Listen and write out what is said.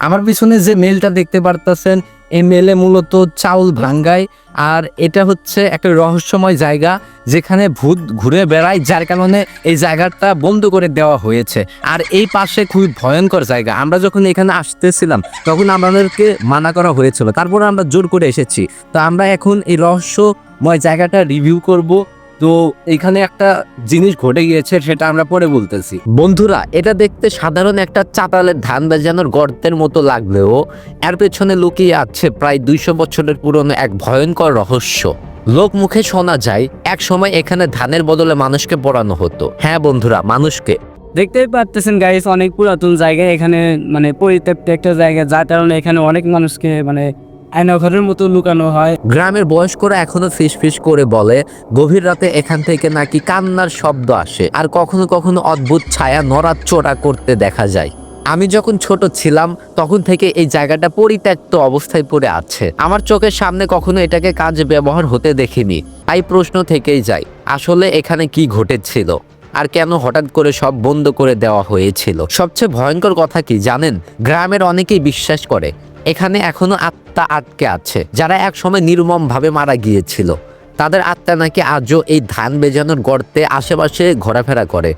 আমার পিছনে যে মেলটা দেখতে পারতেছেন, এই মেলে মূলত চাউল ভাঙ্গায়। আর এটা হচ্ছে একটা রহস্যময় জায়গা যেখানে ভূত ঘুরে বেড়ায়, যার কারণে এই জায়গাটা বন্ধ করে দেওয়া হয়েছে। আর এই পাশে খুবই ভয়ঙ্কর জায়গা। আমরা যখন এখানে আসতেছিলাম তখন আমাদেরকে মানা করা হয়েছিল, তারপরে আমরা জোর করে এসেছি। তো আমরা এখন এই রহস্যময় জায়গাটা রিভিউ করব। তো এখানে একটা জিনিস ঘটে গিয়েছে, সেটা আমরা পরে বলতেছি। বন্ধুরা, এটা দেখতে সাধারণ একটা চাতালের ধান বেজানোর গর্তের মতো লাগলেও এর পেছনে লুকিয়ে আছে প্রায় 200 বছরের পুরনো এক ভয়ঙ্কর রহস্য। লোক মুখে শোনা যায় এক সময় এখানে ধানের বদলে মানুষকে পোড়ানো হতো। হ্যাঁ বন্ধুরা, মানুষকে। দেখতেই পারতেছেন গাইস, অনেক পুরাতন জায়গা এখানে, মানে পরিত্যক্ত একটা জায়গা, যার কারণে এখানে অনেক মানুষকে মানে আয়নাঘরের মতো লুকানো হয়। গ্রামের বয়স্করা এখনো ফিস ফিস করে বলে গভীর রাতে এখান থেকে নাকি কান্নার শব্দ আসে, আর কখনো কখনো অদ্ভুত ছায়া নড়াচড়া করতে দেখা যায়। আমি যখন ছোট ছিলাম তখন থেকে এই জায়গাটা পরিত্যক্ত অবস্থায় পড়ে আছে। আমার চোখের সামনে কখনো এটাকে কাজে ব্যবহার হতে দেখিনি। তাই প্রশ্ন থেকেই যায়, আসলে এখানে কি ঘটেছিল আর কেন হঠাৎ করে সব বন্ধ করে দেওয়া হয়েছিল। সবচেয়ে ভয়ঙ্কর কথা কি জানেন? গ্রামের অনেকেই বিশ্বাস করে এখানে এখনো আত্মা আটকে আছে, যারা এক সময় নির্মম ভাবে মারা গিয়েছিল। তাদের আত্মা নাকি আজও এই ধান বেজানোর গর্তে আশেপাশে ঘোরাফেরা করে।